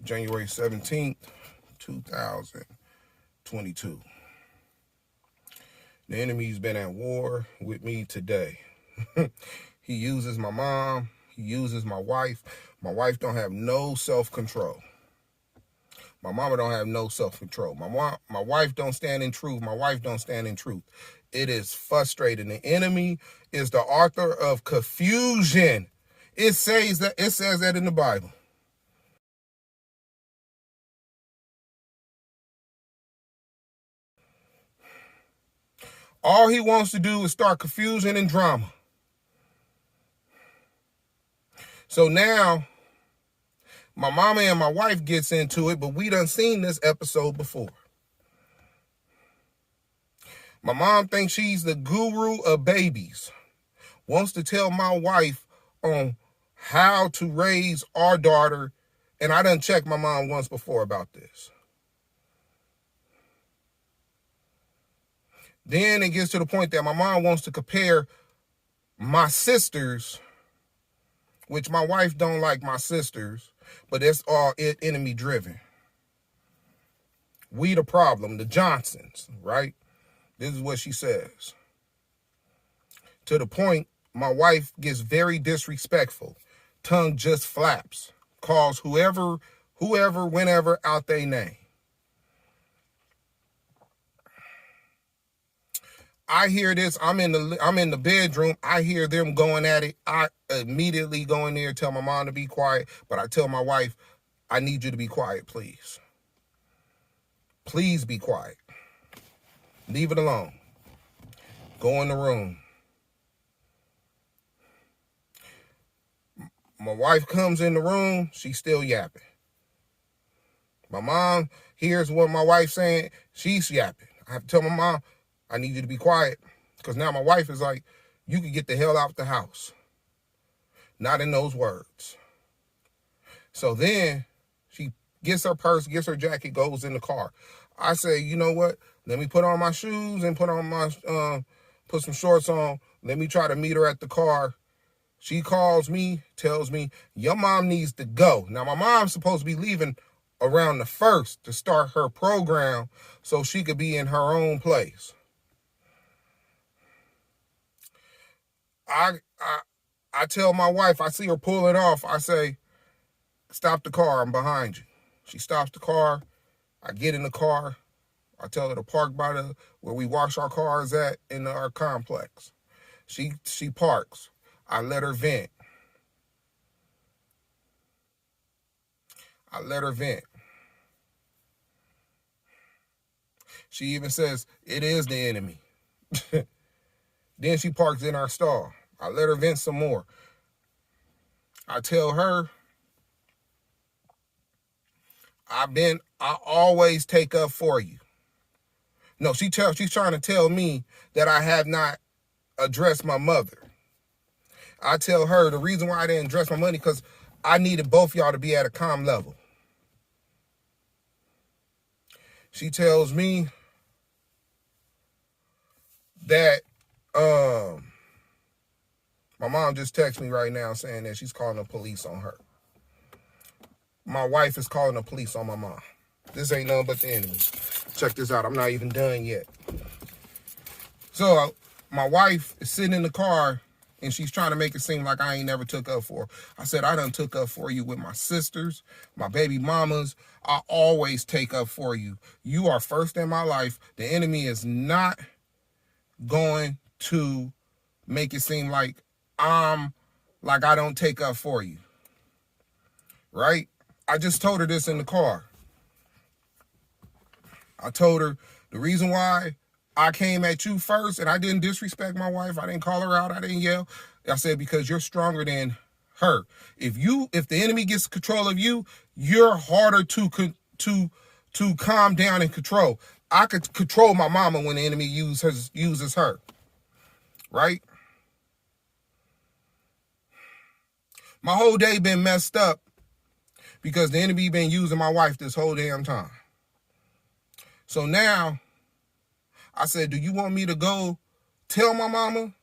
January 17th, 2022. The enemy's been at war with me today. He uses my mom. He uses my wife. My wife don't have no self-control. My mama don't have no self-control. My wife don't stand in truth. My wife don't stand in truth. It is frustrating. The enemy is the author of confusion. It says that in the Bible. All he wants to do is start confusion and drama. So now, my mama and my wife gets into it, but we done seen this episode before. My mom thinks she's the guru of babies. Wants to tell my wife on how to raise our daughter. And I done checked my mom once before about this. Then it gets to the point that my mom wants to compare my sisters, which my wife don't like my sisters, but that's all enemy driven. We the problem, the Johnsons, right? This is what she says. To the point, my wife gets very disrespectful. Tongue just flaps. Calls whoever, whenever out their name. I hear this. I'm in the bedroom. I hear them going at it. I immediately go in there and tell my mom to be quiet. But I tell my wife, I need you to be quiet, please. Please be quiet. Leave it alone. Go in the room. My wife comes in the room. She's still yapping. My mom hears what my wife's saying. She's yapping. I have to tell my mom, I need you to be quiet. Because now my wife is like, you can get the hell out the house. Not in those words. So then she gets her purse, gets her jacket, goes in the car. I say, you know what? Let me put on my shoes and put some shorts on. Let me try to meet her at the car. She calls me, tells me, your mom needs to go. Now, my mom's supposed to be leaving around the 1st to start her program so she could be in her own place. I tell my wife, I see her pulling off. I say, stop the car. I'm behind you. She stops the car. I get in the car. I tell her to park by where we wash our cars at in our complex. She parks. I let her vent. She even says, it is the enemy. Then she parks in our stall. I let her vent some more. I tell her, I always take up for you. No, she's trying to tell me that I have not addressed my mother. I tell her the reason why I didn't address my money because I needed both y'all to be at a calm level. She tells me that my mom just texted me right now saying that she's calling the police on her. My wife is calling the police on my mom. This ain't nothing but the enemy. Check this out. I'm not even done yet. So my wife is sitting in the car and she's trying to make it seem like I ain't never took up for her. I said, I done took up for you with my sisters, my baby mamas. I always take up for you. You are first in my life. The enemy is not going to make it seem like I don't take up for you. Right? I just told her this in the car. I told her the reason why I came at you first and I didn't disrespect my wife. I didn't call her out. I didn't yell. I said, because you're stronger than her. If the enemy gets control of you, you're harder to calm down and control. I could control my mama when the enemy uses her. Right? My whole day been messed up because the enemy been using my wife this whole damn time. So now I said, do you want me to go tell my mama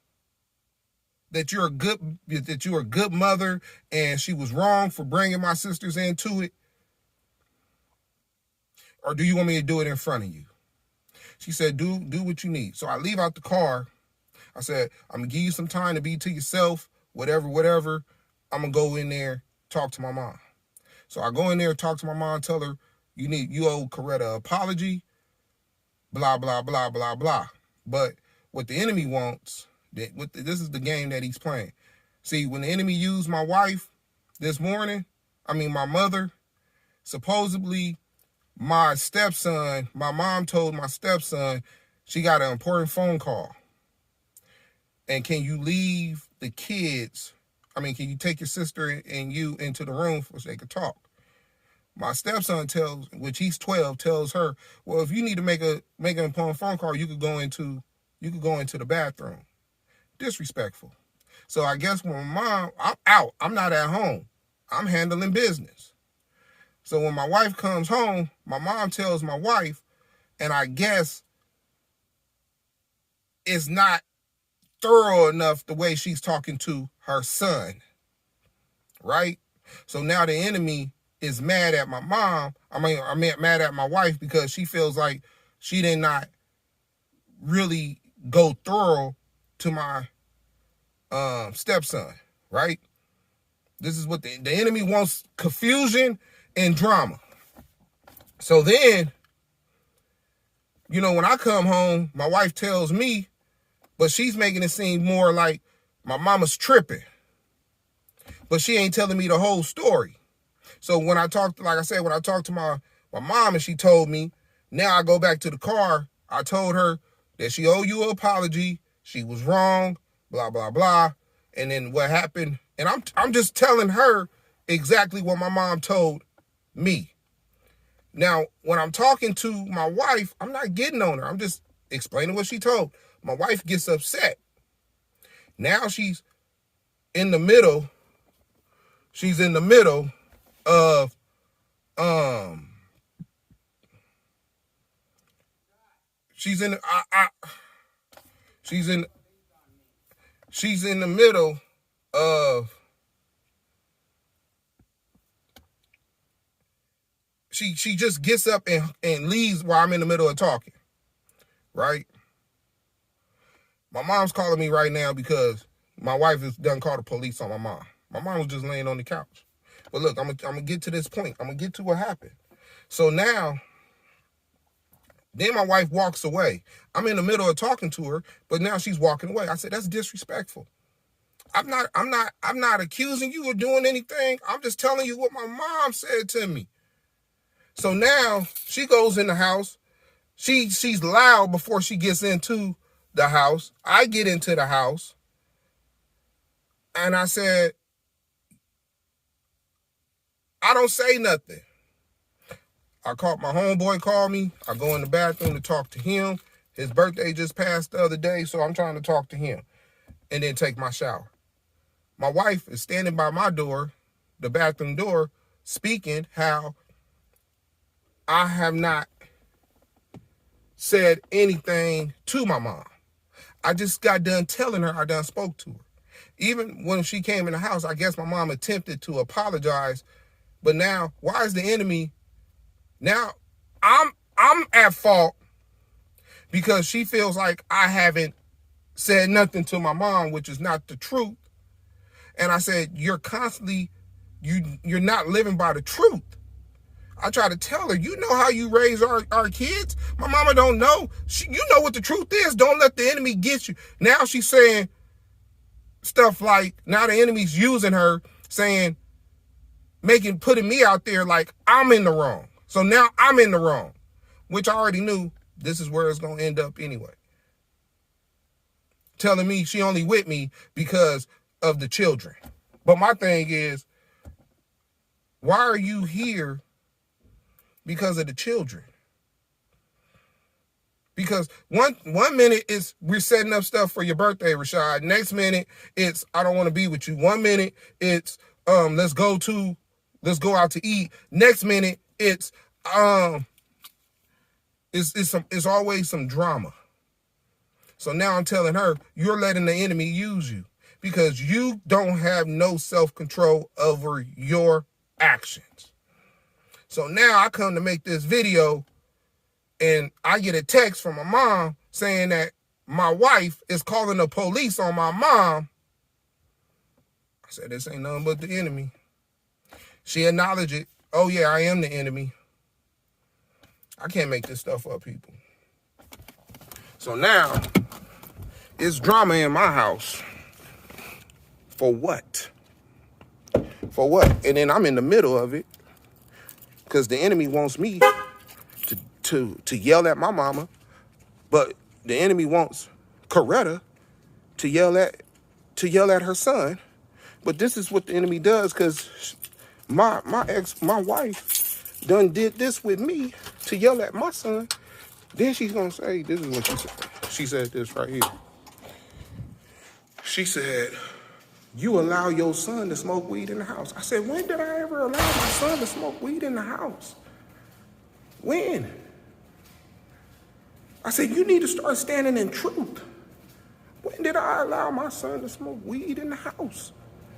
that you're a good mother and she was wrong for bringing my sisters into it? or do you want me to do it in front of you? She said, do what you need. So I leave out the car. I said, I'm going to give you some time to be to yourself, whatever. I'm going to go in there, talk to my mom. So I go in there, talk to my mom, tell her, you owe Coretta an apology, blah, blah, blah, blah, blah. But what the enemy wants, this is the game that he's playing. See, when the enemy used my wife this morning, my mother, supposedly my stepson, my mom told my stepson she got an important phone call. And can you leave the kids? Can you take your sister and you into the room so they could talk? My stepson which he's 12, tells her, well, if you need to make an important phone call, you could go into the bathroom. Disrespectful. So I guess when my mom, I'm out. I'm not at home. I'm handling business. So when my wife comes home, my mom tells my wife, and I guess it's not thorough enough the way she's talking to her son, right? So now the enemy is mad at my mom. I'm mad at my wife because she feels like she did not really go thorough to my stepson, right? This is what the enemy wants: confusion and drama. So then, when I come home, my wife tells me, but she's making it seem more like my mama's tripping. But she ain't telling me the whole story. So when I talked to my mom and she told me, now I go back to the car, I told her that she owed you an apology, she was wrong, blah, blah, blah. And then what happened, and I'm just telling her exactly what my mom told me. Now, when I'm talking to my wife, I'm not getting on her. I'm just explaining what she told. My wife gets upset. Now she's in the middle of she's in the middle of she just gets up and leaves while I'm in the middle of talking, right? My mom's calling me right now because my wife has done called the police on my mom. My mom was just laying on the couch. But look, I'm gonna get to this point. I'm gonna get to what happened. So now, then my wife walks away. I'm in the middle of talking to her, but now she's walking away. I said, that's disrespectful. I'm not accusing you of doing anything. I'm just telling you what my mom said to me. So now she goes in the house. She's loud before she gets into the house. I get into the house. And I said, I don't say nothing. My homeboy called me. I go in the bathroom to talk to him. His birthday just passed the other day, so I'm trying to talk to him and then take my shower. My wife is standing by my door, the bathroom door, speaking how I have not said anything to my mom. I just got done telling her I done spoke to her. Even when she came in the house, I guess my mom attempted to apologize. But now, why is the enemy? Now, I'm at fault because she feels like I haven't said nothing to my mom, which is not the truth. And I said, you're not living by the truth. I try to tell her, you know how you raise our kids? My mama don't know. You know what the truth is. Don't let the enemy get you. Now she's saying stuff like, now the enemy's using her, saying, putting me out there like I'm in the wrong. So now I'm in the wrong, which I already knew this is where it's going to end up anyway. Telling me she only with me because of the children. But my thing is, why are you here because of the children? Because one minute it's we're setting up stuff for your birthday, Rashad. Next minute it's I don't want to be with you. 1 minute it's let's go out to eat. Next minute it's always some drama. So now I'm telling her, you're letting the enemy use you because you don't have no self-control over your actions. So now I come to make this video And I get a text from my mom saying that my wife is calling the police on my mom. I said, this ain't nothing but the enemy. She acknowledged it. Oh, yeah, I am the enemy. I can't make this stuff up, people. So now, it's drama in my house. For what? For what? And then I'm in the middle of it because the enemy wants me to yell at my mama, but the enemy wants Coretta to yell at her son. But this is what the enemy does, because my wife done did this with me to yell at my son. Then she's gonna say, this is what she said. She said this right here. She said, you allow your son to smoke weed in the house. I said, when did I ever allow my son to smoke weed in the house? When? I said, you need to start standing in truth. When did I allow my son to smoke weed in the house?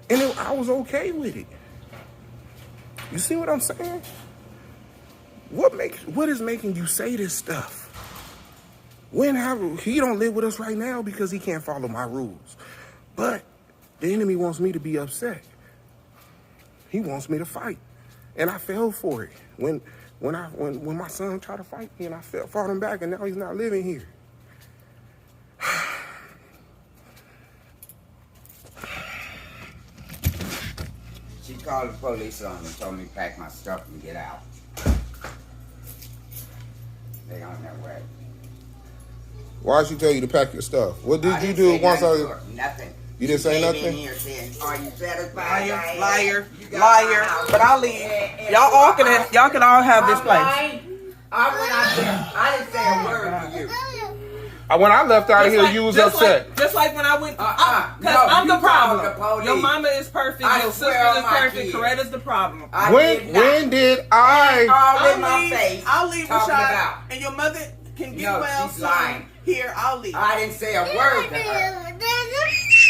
And I was okay with it. You see what I'm saying? What is making you say this stuff? He don't live with us right now because he can't follow my rules. But the enemy wants me to be upset. He wants me to fight. And I fell for it. When my son tried to fight me and I fought him back, and now he's not living here. She called the police on me and told me to pack my stuff and get out. They on their way. Why'd she tell you to pack your stuff? What did you do once Nothing. You didn't say nothing? In here saying, are you satisfied? Liar. But I'll leave. Y'all can all have this place. I didn't say a word for you. When I left out of here, you was upset. Just like when I went, because I'm the problem. Your mama is perfect. Your sister is perfect. Coretta's the problem. When did I? I'll leave Rashad, and your mother can get well soon. Here, I'll leave. I didn't say a word to her.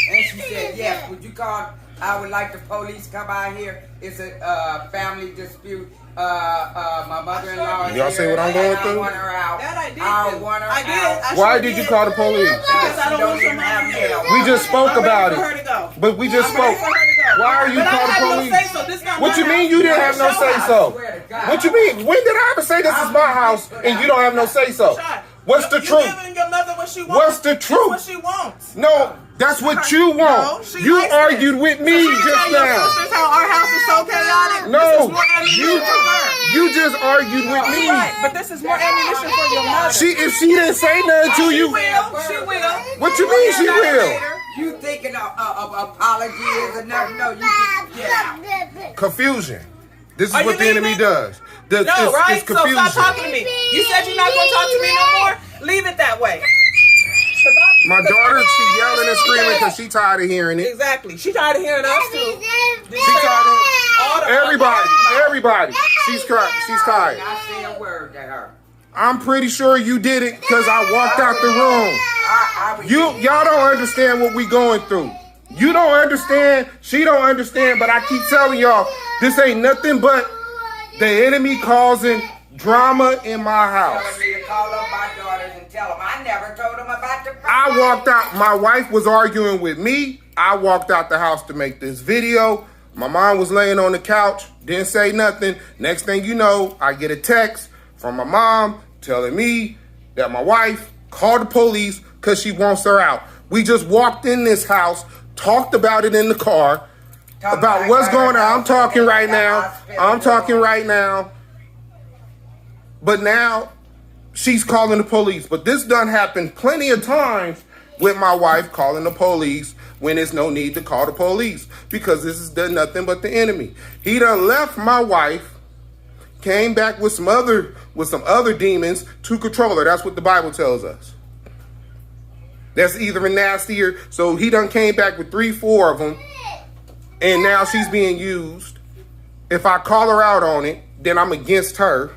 And she said, yes, would you call? I would like the police come by here. It's a family dispute. My mother-in-law is Y'all see what I'm going through? I want her out. That I did. I want her out. Why did you call the police? Because I don't want your mama here. We just spoke about For her to it. go. But we just spoke. Why are you calling the police? What you mean you didn't have no say-so? What you mean? When did I ever say this is my house and you don't have no say-so? What's the truth? What's the truth? What she wants. No, that's what you want. No, you argued with me just now. How our house is so chaotic. No, you just argued with me. Right, but this is more ammunition for your mother. If she didn't say nothing to you, She will. What you mean she will? You thinking of apology is enough? No, you think, Confusion. This is what the enemy does. It's So confusion. stop talking to me. You said you're not going to talk to me no more? Leave it that way. My daughter, she yelling and screaming because she tired of hearing it. Exactly. She tired of hearing us too. She tired of everybody. She's tired. not say a word to her. I'm pretty sure you did it because I walked out the room. Y'all don't understand what we going through. You don't understand. She don't understand. But I keep telling y'all, this ain't nothing but the enemy causing drama in my house. Telling me to call up my daughters and tell them I never told them about the problem. I walked out. My wife was arguing with me. I walked out the house to make this video. My mom was laying on the couch, didn't say nothing. Next thing you know, I get a text from my mom telling me that my wife called the police because she wants her out. We just walked in this house, talked about it in the car, about what's going on. I'm talking right now. But now she's calling the police. But this done happened plenty of times with my wife calling the police when there's no need to call the police, because this is done nothing but the enemy. He done left my wife, came back with some other demons to control her. That's what the Bible tells us. That's either nastier. So he done came back with 3-4 of them, and now she's being used. If I call her out on it, then I'm against her.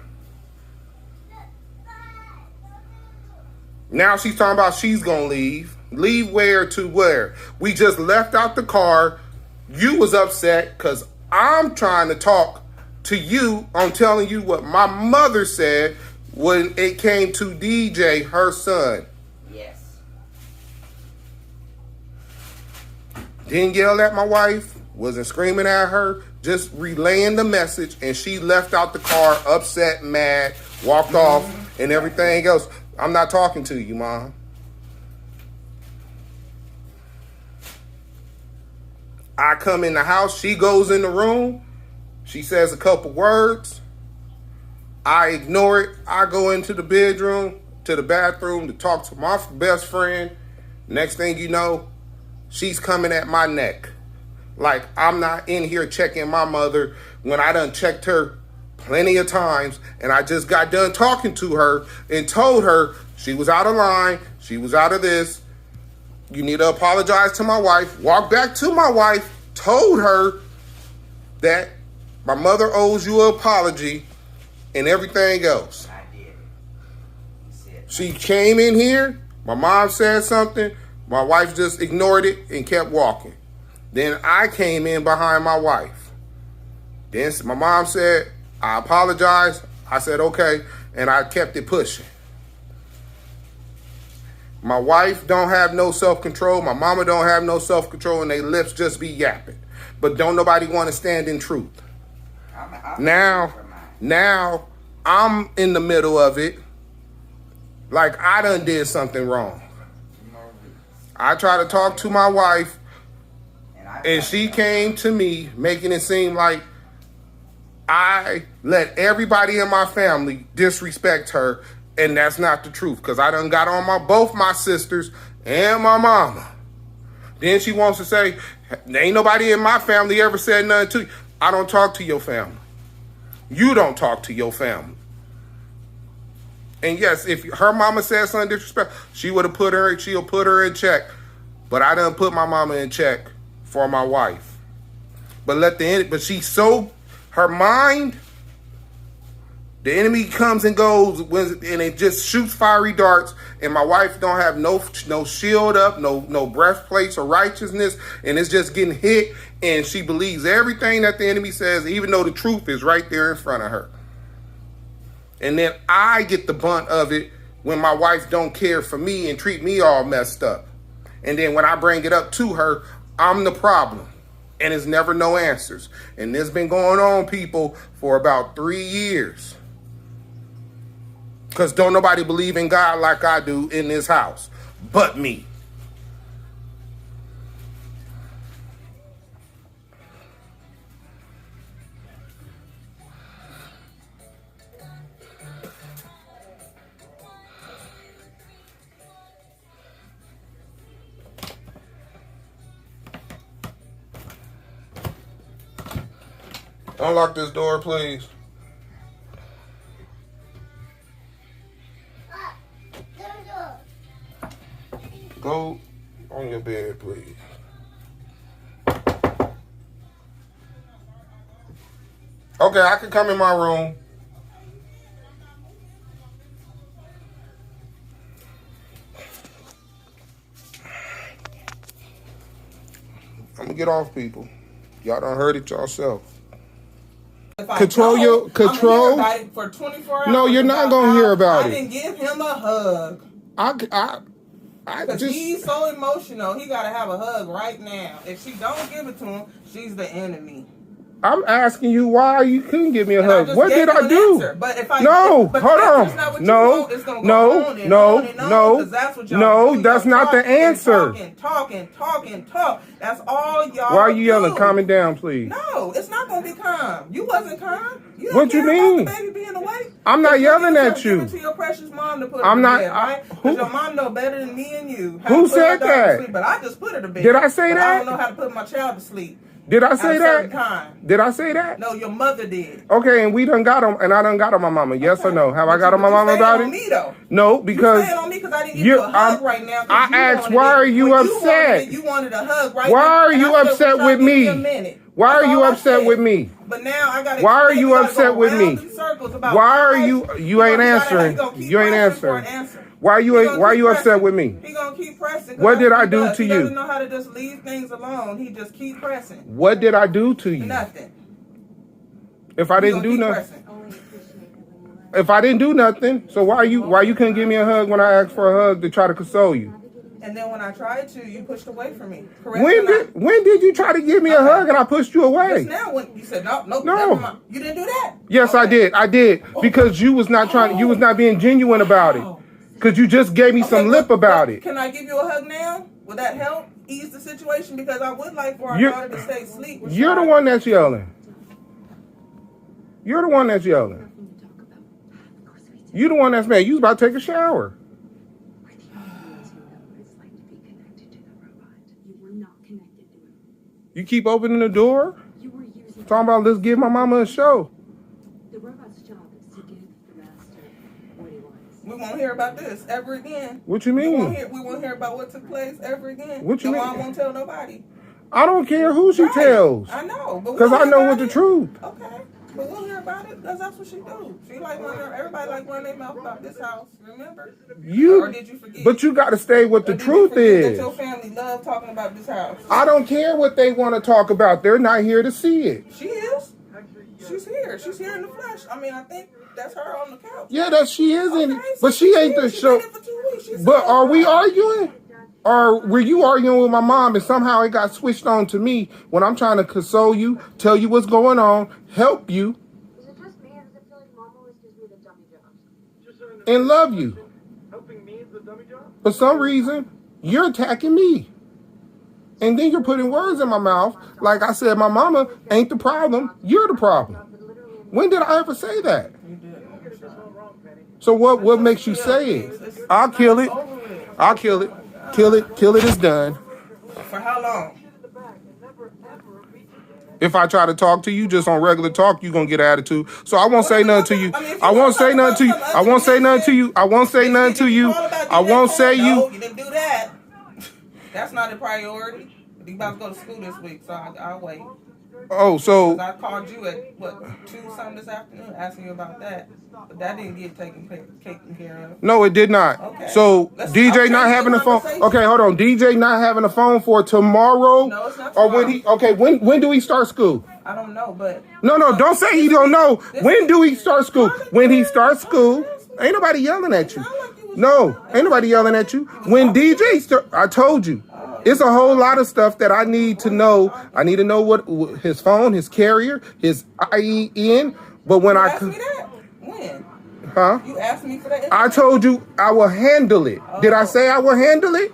Now she's talking about she's gonna leave. Leave where to where? We just left out the car. You was upset because I'm trying to talk to you. I'm telling you what my mother said. when it came to DJ, her son. Yes. Didn't yell at my wife, wasn't screaming at her, just relaying the message, and she left out the car upset, mad, walked off, and everything else. I'm not talking to you, Mom. I come in the house, she goes in the room, she says a couple words, I ignore it, I go into the bedroom, to the bathroom to talk to my best friend. Next thing you know, she's coming at my neck. Like I'm not in here checking my mother when I done checked her plenty of times, and I just got done talking to her and told her she was out of line, she was out of this. You need to apologize to my wife. Walked back to my wife, told her that my mother owes you an apology and everything else. I did. She came in here, my mom said something, my wife just ignored it and kept walking. Then I came in behind my wife. Then my mom said, I apologize. I said, okay, and I kept it pushing. My wife don't have no self-control. My mama don't have no self-control, and they lips just be yapping. But don't nobody want to stand in truth. Now I'm in the middle of it. Like I done did something wrong. I tried to talk to my wife, and she came to me making it seem like I let everybody in my family disrespect her, and that's not the truth, because I done got on both my sisters and my mama. Then she wants to say, ain't nobody in my family ever said nothing to you. I don't talk to your family. You don't talk to your family. And yes, if her mama said something disrespectful, she'll put her in check. But I done put my mama in check for my wife. But she's so, her mind, the enemy comes and goes and it just shoots fiery darts, and my wife don't have no shield up, no breastplates of righteousness, and it's just getting hit, and she believes everything that the enemy says, even though the truth is right there in front of her. And then I get the brunt of it when my wife don't care for me and treat me all messed up. And then when I bring it up to her, I'm the problem. And it's never no answers. And this been going on, people, for about 3 years. Because don't nobody believe in God like I do in this house, but me. Unlock this door, please. Go on your bed, please. Okay, I can come in my room. I'm gonna get off, people. Y'all done heard it yourself. Control. For 24 hours. No, you're not gonna hear about it. I didn't give him a hug. Because he's so emotional, he gotta have a hug right now. If she don't give it to him, she's the enemy. I'm asking you why you couldn't give me a hug. What did I do? Answer. But if I hold on. No, that's not the answer. Talk. That's all y'all. Why are you yelling? Calm it down, please. No, it's not gonna be calm. You wasn't calm. What you mean? The baby being awake. I'm not yelling at you. Give it to your precious mom to put I'm her not. to bed, right? Because your mom know better than me and you. Who said that? But I just put her to bed. Did I say that? I don't know how to put my child to sleep. Did I say that? Did I say that? No, your mother did. Okay, and we done got him, and I done got on my mama. Yes or no? Have I got on my mama about it? Me, though. No, because you on me because I didn't give you a hug right now. I asked, why are you upset? You wanted a hug right now. Why are you upset with me? Why are you upset with me? But now I got. Why are you upset with me? Why are you? You ain't answering. You ain't answering. Why are you upset with me? He gonna keep pressing. What did I do to you? He doesn't know how to just leave things alone. He just keep pressing. What did I do to you? Nothing. If I didn't do nothing. if I didn't do nothing, so why you couldn't give me a hug when I asked for a hug to try to console you? And then when I tried to, you pushed away from me. Correct? When did you try to give me a hug and I pushed you away? Just now when you said no, never mind. You didn't do that. Yes, okay. I did. Because you was not trying. You was not being genuine about it. Because you just gave me some lip about it. Can I give you a hug now? Would that help ease the situation? Because I would like for our daughter to stay asleep. You're the one that's yelling. You're the one that's yelling. You're the one that's mad. You was about to take a shower. You keep opening the door. Talking about let's give my mama a show. The robot's job is to give the master what he wants. We won't hear about this ever again. What you mean? We won't hear about what took place ever again. What you mean? Mom won't tell nobody. I don't care who she tells. I know, because I know what the truth. Okay, but we'll hear about it because that's what she do. She like everybody like running their mouth about this house. Remember? Or did you forget? But you got to stay what the truth is. That your family love talking about this house. I don't care what they want to talk about. They're not here to see it. She is. She's here. She's here in the flesh. I mean, I think that's her on the couch. Yeah, she is in it. But she ain't the show. But are we arguing? Or were you arguing with my mom and somehow it got switched on to me when I'm trying to console you, tell you what's going on, help you, Is it just me or does it feel like mom always gives me the dummy jobs? and love you? Helping me is the dummy job? For some reason, you're attacking me. And then you're putting words in my mouth. Like I said, my mama ain't the problem. You're the problem. When did I ever say that? So what makes you say it? I'll kill it. I'll kill it. Kill it. Kill it is done. For how long? If I try to talk to you just on regular talk, you're going to get an attitude. So I won't say nothing to you. I won't say nothing to you. I won't say nothing to you. I won't say nothing to you. I won't say you. No, you didn't do that. That's not a priority. You about to go to school this week, so I'll wait. Oh, so I called you at 2-something this afternoon asking you about that, but that didn't get taken care of. No, it did not. Okay. So DJ not having the phone. Okay, hold on. DJ not having the phone for tomorrow. No, it's not or tomorrow. when he? Okay, when do he start school? I don't know, but No, don't say he don't know. When do he start school? When he starts school, ain't nobody yelling at you. No, ain't nobody yelling at you. When DJ start, I told you. It's a whole lot of stuff that I need to know. I need to know what his phone, his carrier, his IEN. But when you asked me that? When? Huh? You asked me for that? I told you I will handle it. Did I say I will handle it?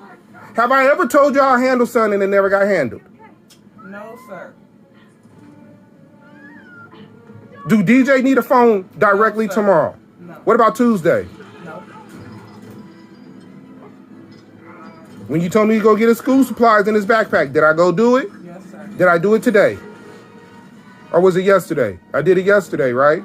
Have I ever told you I'll handle something and it never got handled? No, sir. Do DJ need a phone directly tomorrow? No. What about Tuesday? No. When you told me to go get his school supplies in his backpack, did I go do it? Yes, sir. Did I do it today? Or was it yesterday? I did it yesterday, right?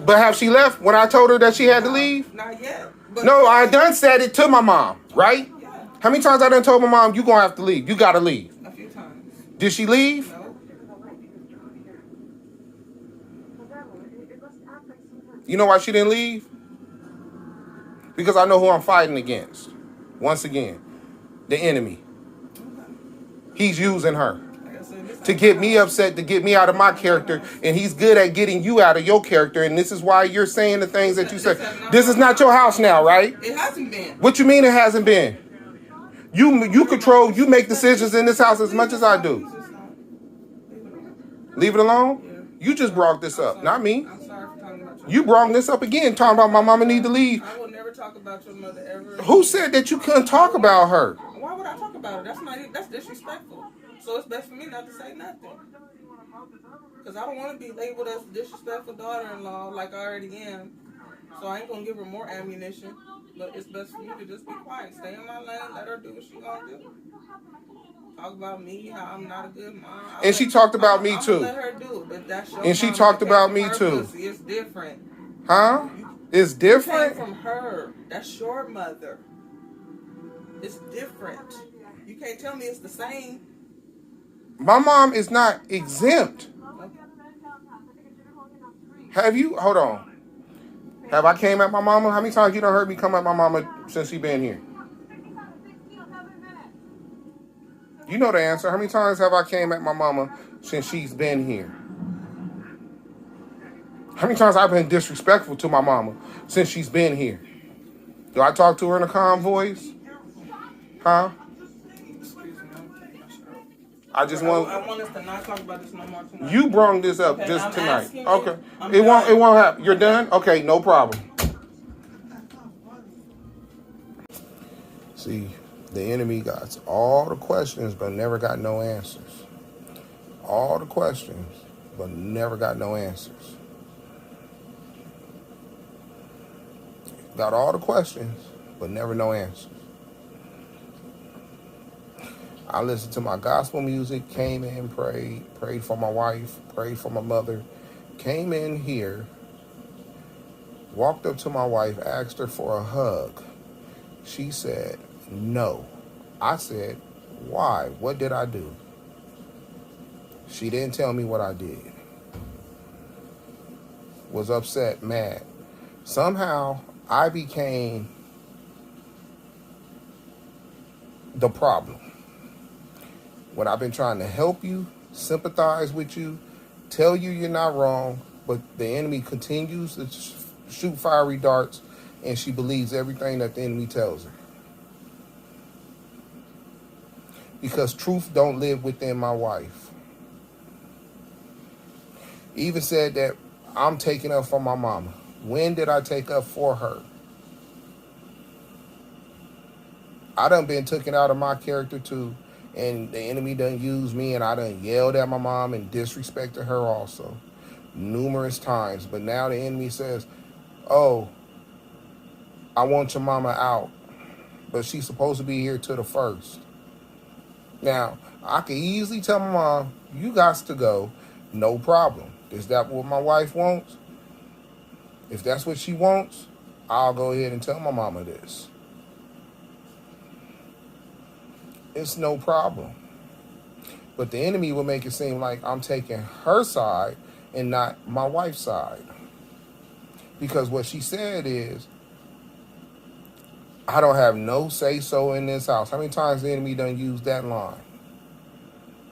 But have she left when I told her that she had to leave? Not yet. But No, I done said it to my mom, right? Yeah. How many times I done told my mom, you gonna have to leave. You gotta leave. A few times. Did she leave? No. You know why she didn't leave? Because I know who I'm fighting against. Once again, the enemy. He's using her to get me upset, to get me out of my character, and he's good at getting you out of your character, and this is why you're saying the things that you say. This is not your house now, right? It hasn't been. What you mean it hasn't been? You control, you make decisions in this house as much as I do. Leave it alone? You just brought this up, not me. I'm sorry for talking about your You brought this up again, talking about my mama need to leave. I will never talk about your mother ever. Who said that you couldn't talk about her? Why would I talk about her? That's disrespectful. So it's best for me not to say nothing. Because I don't want to be labeled as a disrespectful daughter-in-law like I already am. So I ain't going to give her more ammunition. But it's best for me to just be quiet. Stay in my lane. Let her do what she going to do. Talk about me, how I'm not a good mom. And she talked about me too. Let her do it. But that's your And she mom. talked That about came me from her too. pussy. It's different. Huh? It's It different? came from her. That's your mother. It's different. You can't tell me it's the same. My mom is not exempt. Have you, hold on. Have I came at my mama? How many times you done heard me come at my mama since she been here? You know the answer. How many times have I came at my mama since she's been here? How many times I've been disrespectful to my mama since she's been here? Do I talk to her in a calm voice? Huh? I just want. I want us to not talk about this no more tonight. You brought this up Okay, just I'm tonight. asking you. Okay. I'm It won't. done. It won't happen. You're done. Okay. No problem. See, the enemy got all the questions but never got no answers. All the questions but never got no answers. Got all the questions but never no answers. I listened to my gospel music, came in, prayed for my wife, prayed for my mother, came in here, walked up to my wife, asked her for a hug. She said, no. I said, why? What did I do? She didn't tell me what I did. Was upset, mad. Somehow, I became the problem. When I've been trying to help you, sympathize with you, tell you you're not wrong, but the enemy continues to shoot fiery darts, and she believes everything that the enemy tells her. Because truth don't live within my wife. Even said that I'm taking up for my mama. When did I take up for her? I done been taken out of my character too, and the enemy done used me, and I done yelled at my mom and disrespected her also numerous times. But now the enemy says, oh, I want your mama out, but she's supposed to be here till the 1st. Now, I can easily tell my mom, you got to go, no problem. Is that what my wife wants? If that's what she wants, I'll go ahead and tell my mama this. It's no problem. But the enemy will make it seem like I'm taking her side and not my wife's side. Because what she said is, I don't have no say-so in this house. How many times the enemy done used that line?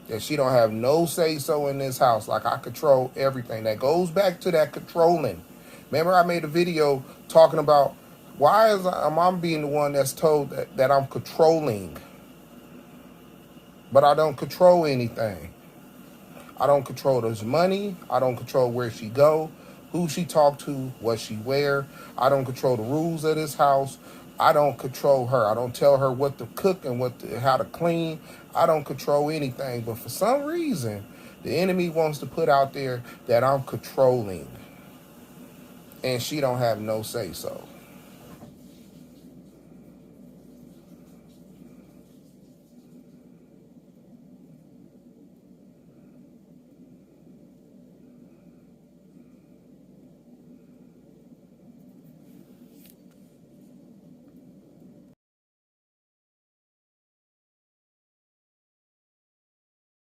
That she don't have no say-so in this house, like I control everything. That goes back to that controlling. Remember I made a video talking about why is I'm being the one that's told that I'm controlling. But I don't control anything. I don't control his money. I don't control where she go, who she talk to, what she wear. I don't control the rules of this house. I don't control her. I don't tell her what to cook and how to clean. I don't control anything. But for some reason, the enemy wants to put out there that I'm controlling. And she don't have no say-so.